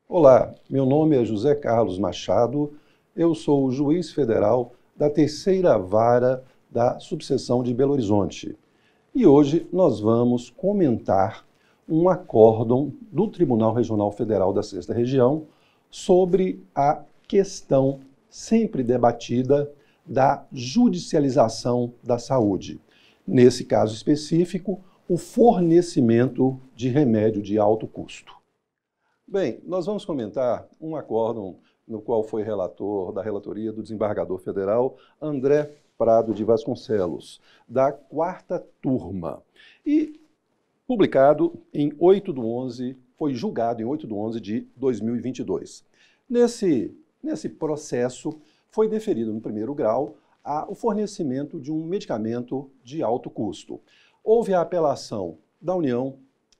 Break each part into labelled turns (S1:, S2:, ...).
S1: Olá, meu nome é José Carlos Machado, eu sou o juiz federal da Terceira Vara da Subseção de Belo Horizonte. E hoje nós vamos comentar um acórdão do Tribunal Regional Federal da Sexta Região sobre a questão sempre debatida da judicialização da saúde. Nesse caso específico, o fornecimento de remédio de alto custo. Bem, nós vamos comentar um acórdão no qual foi relator da relatoria do desembargador federal André Prado de Vasconcelos, da 4ª turma. E publicado em 8/11, foi julgado em 8/11 de 2022. Nesse processo, foi deferido no primeiro grau o fornecimento de um medicamento de alto custo. Houve a apelação da União,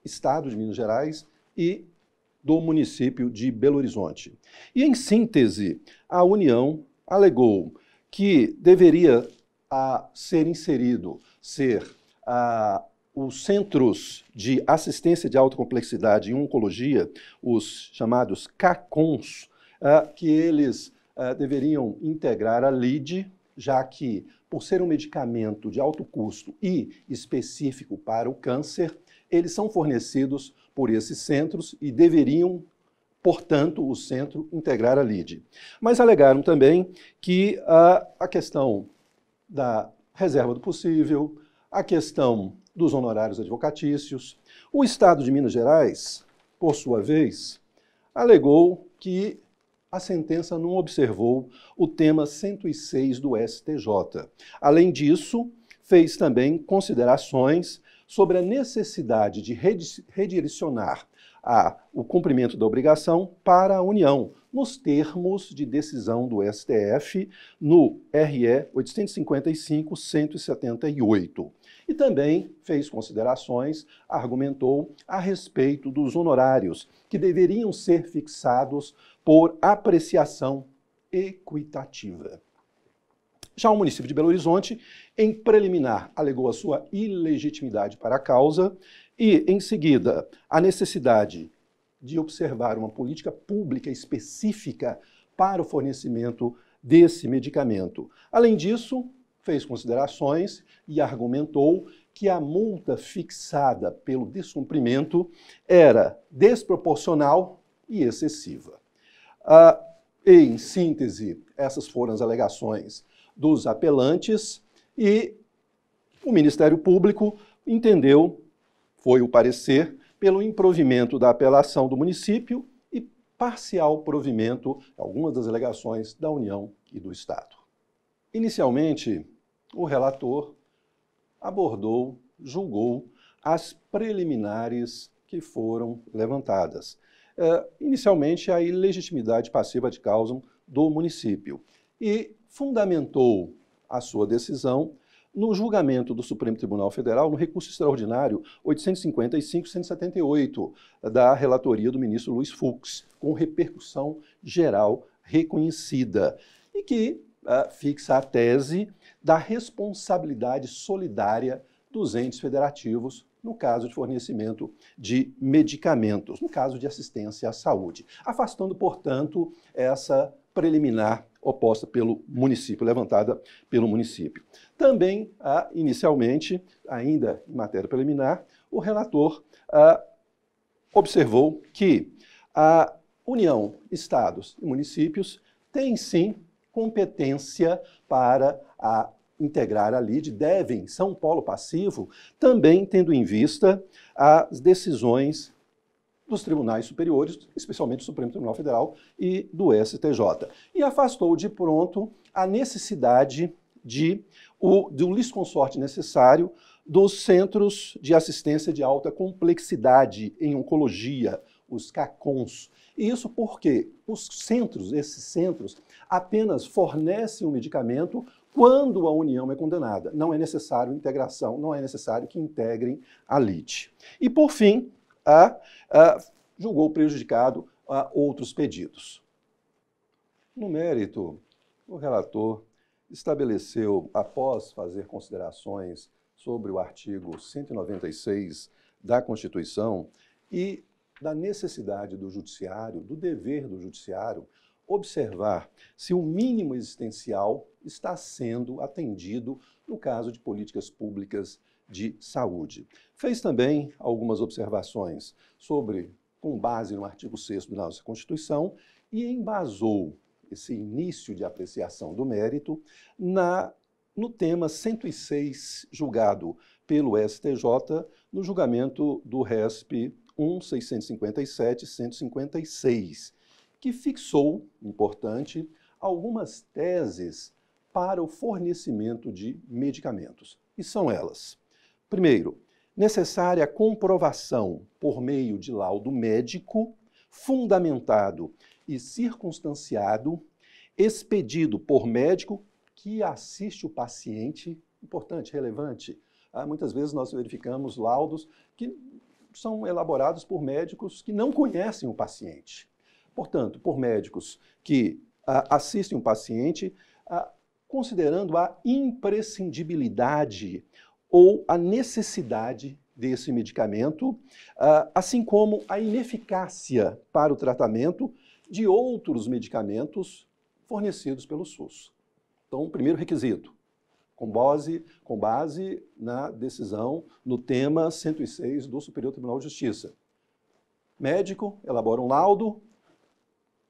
S1: Estado de Minas Gerais e do município de Belo Horizonte. E, em síntese, a União alegou que deveria ser inserido, os centros de assistência de alta complexidade em oncologia, os chamados CACONs, que eles deveriam integrar a LIDE, já que, por ser um medicamento de alto custo e específico para o câncer, eles são fornecidos por esses centros e deveriam, portanto, o centro integrar a LIDE. Mas alegaram também que a questão da reserva do possível, a questão dos honorários advocatícios. O Estado de Minas Gerais, por sua vez, alegou que a sentença não observou o tema 106 do STJ. Além disso, fez também considerações sobre a necessidade de redirecionar o cumprimento da obrigação para a União, nos termos de decisão do STF no RE 855-178. E também fez considerações, argumentou a respeito dos honorários, que deveriam ser fixados por apreciação equitativa. Já o município de Belo Horizonte, em preliminar, alegou a sua ilegitimidade para a causa e, em seguida, a necessidade de observar uma política pública específica para o fornecimento desse medicamento. Além disso, fez considerações e argumentou que a multa fixada pelo descumprimento era desproporcional e excessiva. Em síntese, essas foram as alegações dos apelantes e o Ministério Público entendeu, foi o parecer, pelo improvimento da apelação do município e parcial provimento, algumas das alegações da União e do Estado. Inicialmente, o relator abordou, julgou as preliminares que foram levantadas. Inicialmente, a ilegitimidade passiva de causa do município e fundamentou a sua decisão no julgamento do Supremo Tribunal Federal no recurso extraordinário 855-178 da relatoria do ministro Luiz Fux, com repercussão geral reconhecida e que fixa a tese da responsabilidade solidária dos entes federativos no caso de fornecimento de medicamentos, no caso de assistência à saúde, afastando, portanto, essa preliminar oposta pelo município, levantada pelo município. Também, inicialmente, ainda em matéria preliminar, o relator observou que a União, estados e municípios têm, sim, competência para integrar a LIDE, são polo passivo, também tendo em vista as decisões dos tribunais superiores, especialmente do Supremo Tribunal Federal e do STJ. E afastou de pronto a necessidade do litisconsorte necessário dos centros de assistência de alta complexidade em oncologia, os CACONs. E isso porque esses centros, apenas fornecem o medicamento quando a União é condenada. Não é necessário integração, não é necessário que integrem a LIDE. E, por fim, julgou prejudicado outros pedidos. No mérito, o relator estabeleceu, após fazer considerações sobre o artigo 196 da Constituição e da necessidade do judiciário, do dever do judiciário, observar se o mínimo existencial está sendo atendido no caso de políticas públicas de saúde. Fez também algumas observações com base no artigo 6º da nossa Constituição, e embasou esse início de apreciação do mérito no tema 106, julgado pelo STJ, no julgamento do RESP 1.657.156, que fixou, importante, algumas teses para o fornecimento de medicamentos. E são elas: primeiro, necessária a comprovação por meio de laudo médico, fundamentado e circunstanciado, expedido por médico que assiste o paciente, importante, relevante. Muitas vezes nós verificamos laudos que são elaborados por médicos que não conhecem o paciente. Portanto, por médicos que assistem o paciente, considerando a imprescindibilidade ou a necessidade desse medicamento, assim como a ineficácia para o tratamento de outros medicamentos fornecidos pelo SUS. Então, primeiro requisito, com base na decisão, no tema 106 do Superior Tribunal de Justiça. Médico elabora um laudo,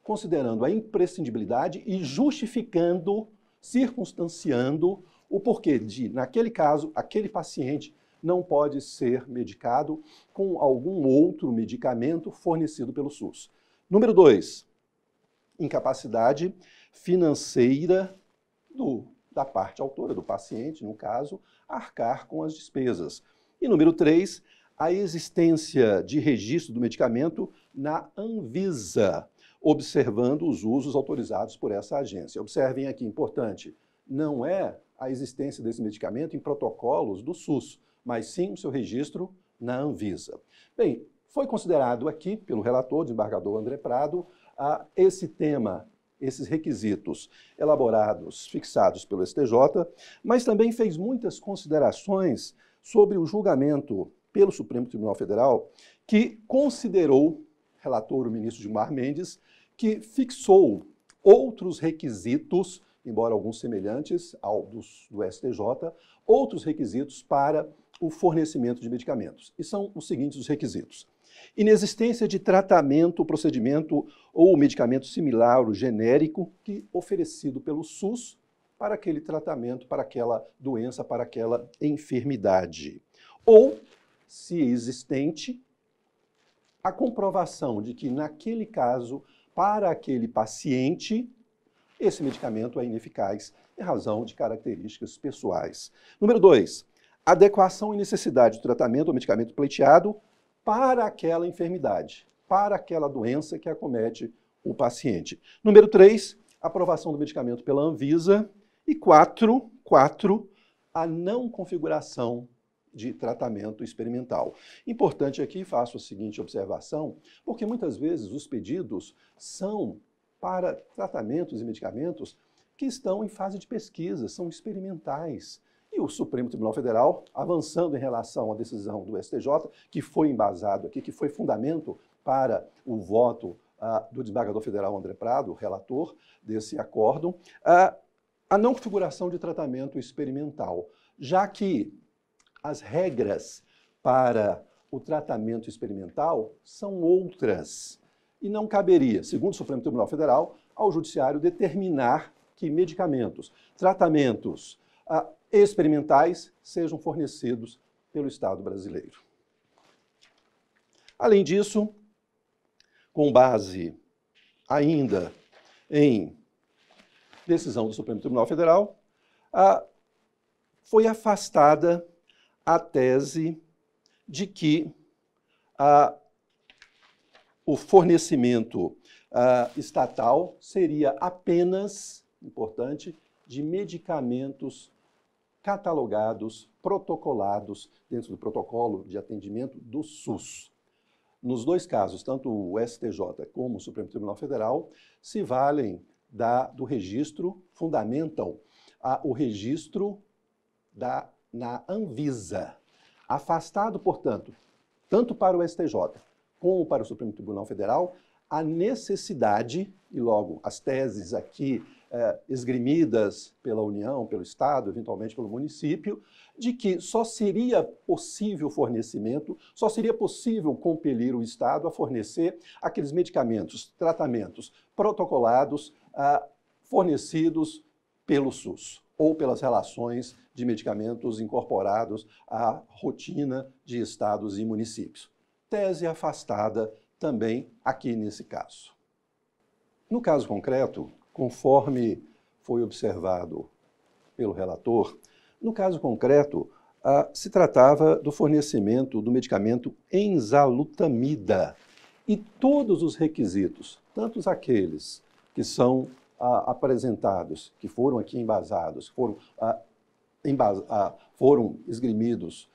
S1: considerando a imprescindibilidade e justificando, circunstanciando o porquê de, naquele caso, aquele paciente não pode ser medicado com algum outro medicamento fornecido pelo SUS. Número 2, incapacidade financeira da parte autora, do paciente, no caso, arcar com as despesas. E número 3, a existência de registro do medicamento na Anvisa, observando os usos autorizados por essa agência. Observem aqui, importante, não é a existência desse medicamento em protocolos do SUS, mas sim o seu registro na Anvisa. Bem, foi considerado aqui, pelo relator, desembargador André Prado, esse tema, esses requisitos elaborados, fixados pelo STJ, mas também fez muitas considerações sobre o julgamento pelo Supremo Tribunal Federal, que considerou, relator o ministro Gilmar Mendes, que fixou outros requisitos, embora alguns semelhantes aos do STJ, outros requisitos para o fornecimento de medicamentos. E são os seguintes os requisitos: inexistência de tratamento, procedimento ou medicamento similar ou genérico que oferecido pelo SUS para aquele tratamento, para aquela doença, para aquela enfermidade. Ou, se existente, a comprovação de que, naquele caso, para aquele paciente, esse medicamento é ineficaz em razão de características pessoais. Número 2, adequação e necessidade do tratamento ou medicamento pleiteado para aquela enfermidade, para aquela doença que acomete o paciente. Número 3, aprovação do medicamento pela Anvisa. E 4, a não configuração de tratamento experimental. Importante aqui, faço a seguinte observação, porque muitas vezes os pedidos são para tratamentos e medicamentos que estão em fase de pesquisa, são experimentais. E o Supremo Tribunal Federal, avançando em relação à decisão do STJ, que foi embasado aqui, que foi fundamento para o voto do desembargador federal André Prado, relator desse acórdão, a não configuração de tratamento experimental, já que as regras para o tratamento experimental são outras e não caberia, segundo o Supremo Tribunal Federal, ao Judiciário determinar que medicamentos, tratamentos experimentais sejam fornecidos pelo Estado brasileiro. Além disso, com base ainda em decisão do Supremo Tribunal Federal, foi afastada a tese de que o fornecimento estatal seria apenas, importante, de medicamentos catalogados, protocolados dentro do protocolo de atendimento do SUS. Nos dois casos, tanto o STJ como o Supremo Tribunal Federal se valem do registro, fundamentam o registro na Anvisa. Afastado, portanto, tanto para o STJ como para o Supremo Tribunal Federal, a necessidade, e logo as teses aqui esgrimidas pela União, pelo Estado, eventualmente pelo município, de que só seria possível fornecimento, só seria possível compelir o Estado a fornecer aqueles medicamentos, tratamentos protocolados, fornecidos pelo SUS ou pelas relações de medicamentos incorporados à rotina de estados e municípios. Tese afastada também aqui nesse caso. No caso concreto, conforme foi observado pelo relator, no caso concreto, se tratava do fornecimento do medicamento enzalutamida e todos os requisitos, tanto aqueles que são apresentados, que foram aqui embasados, foram esgrimidos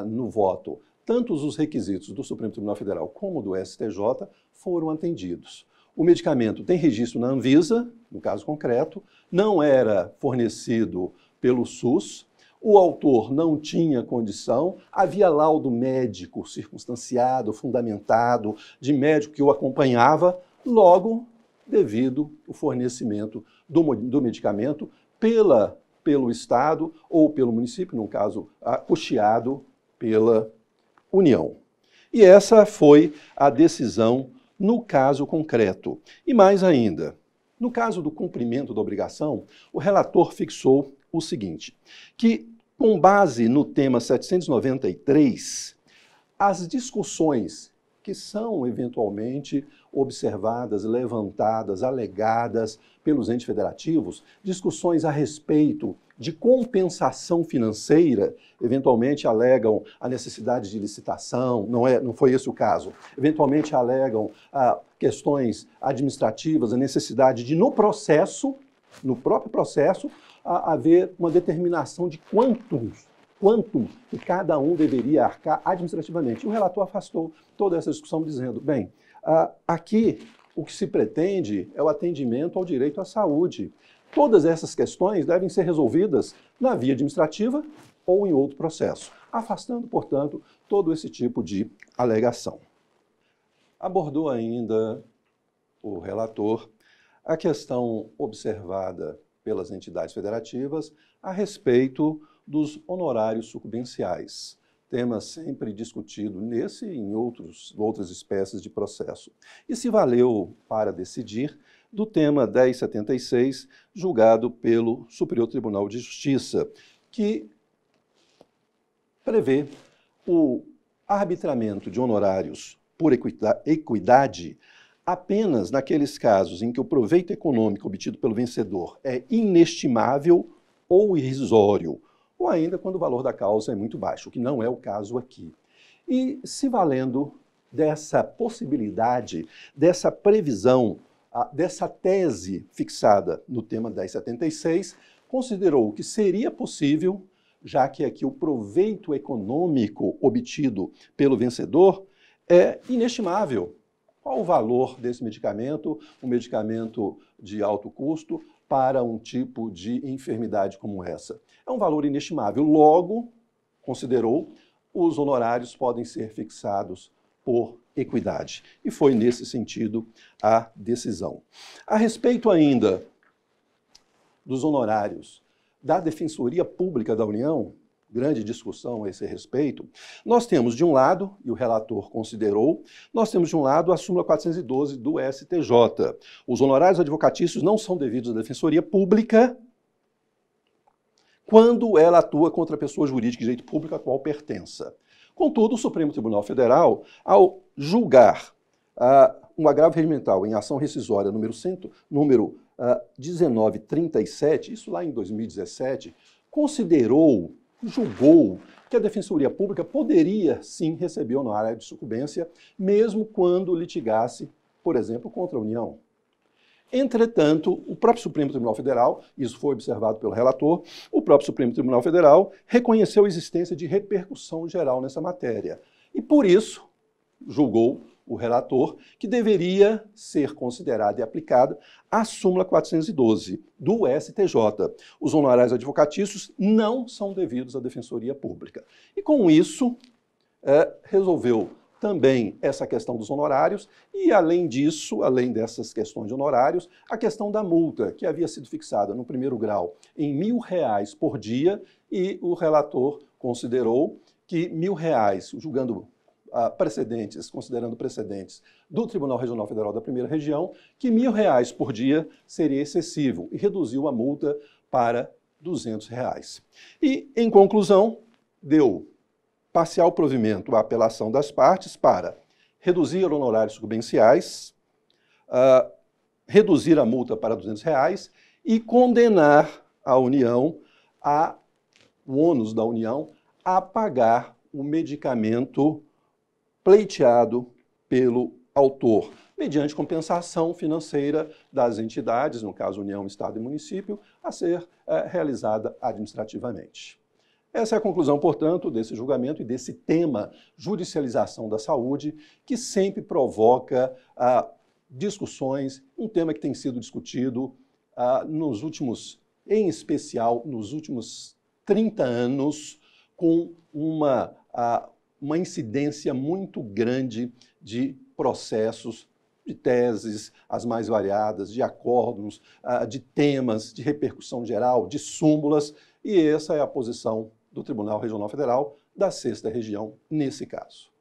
S1: no voto, tanto os requisitos do Supremo Tribunal Federal como do STJ foram atendidos. O medicamento tem registro na Anvisa, no caso concreto, não era fornecido pelo SUS, o autor não tinha condição, havia laudo médico circunstanciado, fundamentado, de médico que o acompanhava, logo, devido ao fornecimento do medicamento pelo Estado ou pelo município, no caso, custeado pela União. E essa foi a decisão no caso concreto. E mais ainda, no caso do cumprimento da obrigação, o relator fixou o seguinte, que com base no tema 793, as discussões que são eventualmente observadas, levantadas, alegadas pelos entes federativos, discussões a respeito de compensação financeira, eventualmente alegam a necessidade de licitação, não foi esse o caso, eventualmente alegam questões administrativas, a necessidade de, no próprio processo, haver uma determinação de quanto que cada um deveria arcar administrativamente. O relator afastou toda essa discussão dizendo, bem, aqui o que se pretende é o atendimento ao direito à saúde. Todas essas questões devem ser resolvidas na via administrativa ou em outro processo, afastando, portanto, todo esse tipo de alegação. Abordou ainda o relator a questão observada pelas entidades federativas a respeito dos honorários sucumbenciais, tema sempre discutido nesse e em outras espécies de processo. E se valeu para decidir do tema 1076, julgado pelo Superior Tribunal de Justiça, que prevê o arbitramento de honorários por equidade apenas naqueles casos em que o proveito econômico obtido pelo vencedor é inestimável ou irrisório, ou ainda quando o valor da causa é muito baixo, o que não é o caso aqui. E se valendo dessa possibilidade, dessa previsão, dessa tese fixada no tema 1076, considerou que seria possível, já que aqui o proveito econômico obtido pelo vencedor é inestimável. Qual o valor desse medicamento, um medicamento de alto custo, para um tipo de enfermidade como essa? É um valor inestimável. Logo, considerou, os honorários podem ser fixados por equidade. E foi nesse sentido a decisão. A respeito ainda dos honorários da Defensoria Pública da União, grande discussão a esse respeito, nós temos de um lado, e o relator considerou, nós temos de um lado a súmula 412 do STJ. Os honorários advocatícios não são devidos à Defensoria Pública quando ela atua contra a pessoa jurídica de direito público a qual pertença. Contudo, o Supremo Tribunal Federal, ao julgar um agravo regimental em ação rescisória número 1937, isso lá em 2017, julgou que a Defensoria Pública poderia, sim, receber honorário de sucumbência, mesmo quando litigasse, por exemplo, contra a União. Entretanto, o próprio Supremo Tribunal Federal, isso foi observado pelo relator, o próprio Supremo Tribunal Federal reconheceu a existência de repercussão geral nessa matéria. E por isso, julgou o relator que deveria ser considerada e aplicada a súmula 412 do STJ. Os honorários advocatícios não são devidos à Defensoria Pública. E com isso, resolveu também essa questão dos honorários e, além disso, além dessas questões de honorários, a questão da multa, que havia sido fixada no primeiro grau em R$ 1.000 por dia, e o relator considerou que R$ 1.000, julgando considerando precedentes do Tribunal Regional Federal da Primeira Região, que R$ 1.000 por dia seria excessivo e reduziu a multa para R$ 200. E, em conclusão, deu parcial provimento à apelação das partes para reduzir honorários sucumbenciais, reduzir a multa para R$ 200 e condenar a União, o ônus da União, a pagar o medicamento pleiteado pelo autor, mediante compensação financeira das entidades, no caso União, Estado e Município, a ser realizada administrativamente. Essa é a conclusão, portanto, desse julgamento e desse tema judicialização da saúde, que sempre provoca discussões, um tema que tem sido discutido em especial nos últimos 30 anos, com uma incidência muito grande de processos, de teses, as mais variadas, de acórdãos, de temas, de repercussão geral, de súmulas, e essa é a posição do Tribunal Regional Federal da 6ª Região nesse caso.